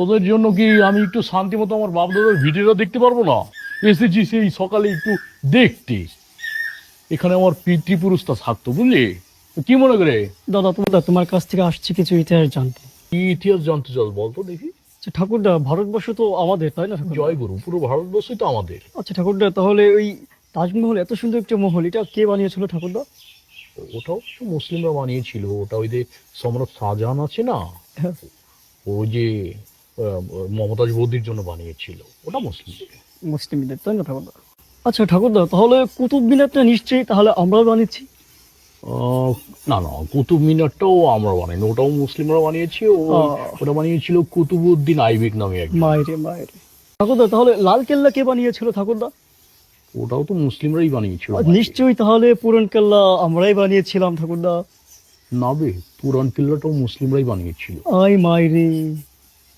তোদের জন্য কি আমি একটু শান্তি মতো আমার বাপ দাদার ভিডিওটা দেখতে পারবো না? এসেছি সেই সকালে একটু দেখতে। এখানে আমার পিতৃপুরুষটা থাকতো, বুঝলি? তো কি মনে করে? দাদা তোমার কাছ থেকে আসছি কিছু ইতিহাস জানতে। কি ইতিহাস জানতে চাস বলতো দেখি। আচ্ছা ঠাকুরদা, ভারতবর্ষ তো আমাদের, তাই না ঠাকুরদা? জয় গুরু, পুরো ভারতবর্ষই তো আমাদের। আচ্ছা ঠাকুরদা, তাহলে ওই তাজমহল, এত সুন্দর একটা মহল, এটা কে বানিয়েছিল ঠাকুরদা? ওটাও তো মুসলিমরা বানিয়েছিল। ওটা ওই যে সম্রাট শাহজাহান আছে না, হ্যাঁ। ওই যে মমতাজ বৌদির জন্য বানিয়েছিল, ওটা মুসলিম। মুসলিমদের, তাই না ঠাকুরদা? আচ্ছা ঠাকুরদা, তাহলে কুতুব মিনারটা নিশ্চয়ই তাহলে আমরাও বানিয়েছি? না না, কুতুব মিনারটাও আমরা বানাইনি, ওটাও মুসলিমরা বানিয়েছে। ওটা বানিয়েছিল কুতুবউদ্দিন আইবেক নামে একজন। মায়েরে মায়েরে। ঠাকুরদা, তাহলে লাল কেল্লা কে বানিয়েছিল ঠাকুরদা? ওটাও তো মুসলিমরাই বানিয়েছিল। নিশ্চয়ই তাহলে পুরন কেল্লা আমরাই বানিয়েছিলাম ঠাকুরদা। না বে, পুরান কিল্লাটাও মুসলিমরাই বানিয়েছিল। আই মাইরে।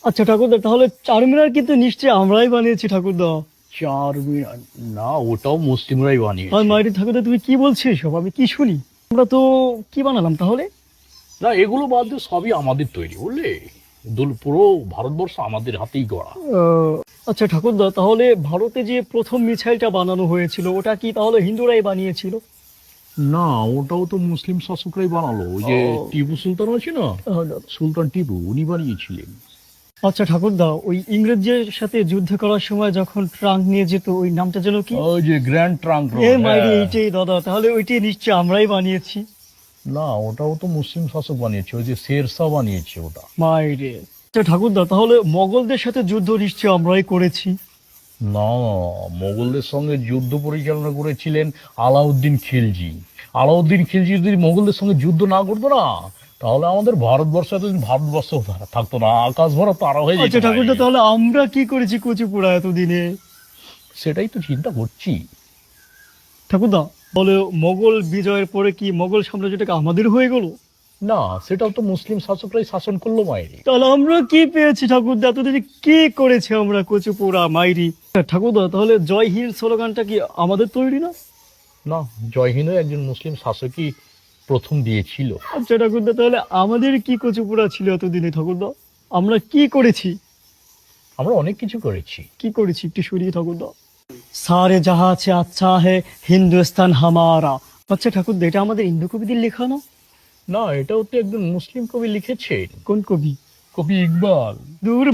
আচ্ছা ঠাকুরদা, তাহলে চারমিনার কিন্তু নিশ্চয়ই আমরাই বানিয়েছি ঠাকুরদা। চার মিনার? না, ওটাও মুসলিমরাই আর বানিয়েছে। মাইরে ঠাকুরদা, তুমি কি বলছো সব? আমি কি শুনি? আমরা তো কি বানালাম তাহলে? না, এগুলো বাদ দিয়ে সবই আমাদের তৈরি, বুঝলে? পুরো ভারতবর্ষ আমাদের হাতেই গড়া। আচ্ছা ঠাকুরদা, তাহলে ভারতে যে প্রথম মিসাইলটা বানানো হয়েছিল ওটা কি তাহলে হিন্দুরাই বানিয়েছিল? না, ওটাও তো মুসলিম শাসকরাই বানালো। ওই যে টিপু সুলতান আছে না, সুলতান টিপু, উনি বানিয়েছিলেন। আচ্ছা ঠাকুরদা, ওই ইংরেজদের সাথে যুদ্ধ করার সময় যখন ট্রাঙ্ক নিয়ে যেত, ওই নামটা যেন কি? ওই যে গ্র্যান্ড ট্রাঙ্ক রোড। এ মাইরে, এইটাই দাদা, তাহলে ওইটাই নিশ্চয়ই আমরাই বানিয়েছি। না, ওটাও তো মুসলিম শাসক বানিয়েছে, ওই যে শেরশাহ বানিয়েছে ওটা। মাইরে। আচ্ছা ঠাকুরদা, তাহলে মোগলদের সাথে যুদ্ধ নিশ্চয়ই আমরাই করেছি? না, মোগলদের সঙ্গে যুদ্ধ পরিচালনা করেছিলেন আলাউদ্দিন খিলজি। আলাউদ্দিন খিলজি যদি মোগলদের সঙ্গে যুদ্ধ না করতো না, তাহলে আমাদের ভারতবর্ষ এতদিন ভারতবর্ষ থাকতো না, আকাশ ভরা তারা হয়ে যেত। আচ্ছা ঠাকুরদা, তাহলে আমরা কি করেছি কুচিপুড়া এতদিনে? সেটাই তো চিন্তা করছি। ঠাকুরদা, বলে মোগল বিজয়ের পরে কি মোগল সাম্রাজ্যটাকে আমাদের হয়ে গেল? না, সেটাও তো মুসলিম শাসকরাই শাসন করলো মায়েরি। তাহলে আমরা কি পেয়েছি ঠাকুরদা? এতদিনে কি করেছি আমরা কুচিপুড়া মাইরি? ঠাকুরদা, তাহলে জয় হিন্দ স্লোগানটা কি আমাদের তৈরি না? না, জয় হিন্দও একজন মুসলিম শাসকই প্রথম দিয়েছিল। আচ্ছা ঠাকুরদা, তাহলে আমাদের কি কুচিপুড়া ছিল এতদিনে ঠাকুরদা? আমরা কি করেছি? আমরা অনেক কিছু করেছি। কি করেছি একটু শুনিয়ে ঠাকুরদা। সারে জাহা আছে আচ্ছা হে হিন্দুস্তান হামারা। আচ্ছা ঠাকুরদা, এটা আমাদের হিন্দু কবিদের লেখা না? না, এটাও তো একজন মুসলিম কবি লিখেছেন। কোন কবি? কবি ইকবাল। দূর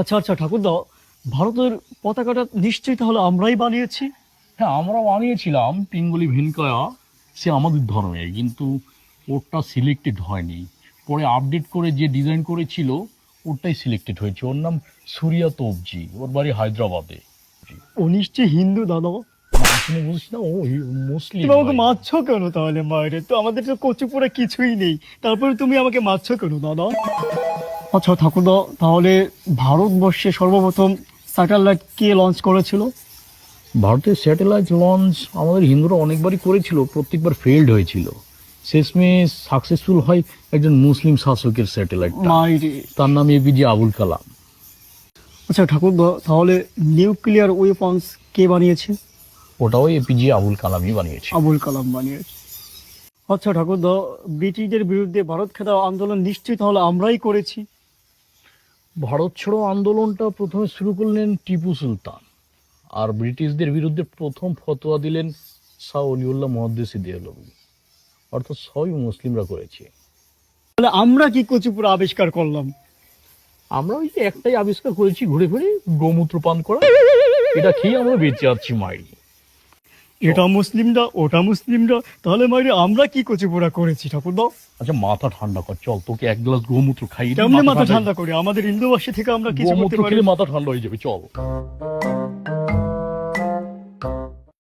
আচ্ছা আচ্ছা ঠাকুরদা, ভারতের পতাকাটা নিশ্চয়ই তাহলে আমরাই বানিয়েছি? হ্যাঁ, আমরা বানিয়েছিলাম। পিঙ্গলি ভেনকায়া, সে আমাদের ধর্মে, কিন্তু ওরটা সিলেক্টেড হয়নি। পরে আপডেট করে যে ডিজাইন করেছিল ওরটাই সিলেক্টেড হয়েছে। ওর নাম সুরিয়া তোপজি, ওর বাড়ি হায়দ্রাবাদে। ও নিশ্চয়ই হিন্দু দাদা। শুনে বলছি না, ও মুসলিম। তুমি আমাকে মারছো কেন তাহলে মায়ের? তো আমাদের তো কচুপুরা কিছুই নেই, তারপরে তুমি আমাকে মারছো কেন দাদা? আচ্ছা ঠাকুরদা, তাহলে ভারতবর্ষে সর্বপ্রথম স্যাটেলাইট কে লঞ্চ করেছিল? ভারতের স্যাটেলাইট লঞ্চ আমাদের হিন্দুরা অনেকবারই করেছিল, প্রত্যেকবার ফেল্ড হয়েছিল। শেষমেশ সাকসেসফুল হয় একজন মুসলিম শাসকের স্যাটেলাইট, মাইরে। তার নাম এপিজে আবুল কালাম। আচ্ছা ঠাকুরদা, তাহলে নিউক্লিয়ার ওয়েপন্স কে বানিয়েছে? ওটাও এপিজে আবুল কালামই বানিয়েছে। আবুল কালাম বানিয়েছে। আচ্ছা ঠাকুরদা, ব্রিটিশদের বিরুদ্ধে ভারত খেদাও আন্দোলন নিশ্চয়ই তাহলে আমরাই করেছি? ভারত ছাড়ো আন্দোলনটা প্রথমে শুরু করলেন টিপু সুলতান, আর ব্রিটিশদের বিরুদ্ধে প্রথম ফতোয়া দিলেন শাহ অলিউল্লাহ মুহাদ্দিস দেহলভি। অর্থাৎ সবই মুসলিমরা করেছে। তাহলে আমরা কি কচুপুরা আবিষ্কার করলাম? আমরা ওই যে একটাই আবিষ্কার করেছি, ঘুরে ফিরে গোমূত্র পান করা। এটা খেয়ে আমরা বেঁচে আছি মাইরি। এটা মুসলিমরা, ওটা মুসলিমরা, তাহলে মাইরে আমরা কি কচুপুরা করেছি ঠাকুরদা? আচ্ছা, মাথা ঠান্ডা কর, চল তোকে এক গ্লাস গোমূত্র খাই। কেমনে মাথা ঠান্ডা করি? আমাদের হিন্দুবাসী থেকে আমরা কিছু করতে গোমূত্র পারি? খেলে মাথা ঠান্ডা হয়ে যাবে, চল।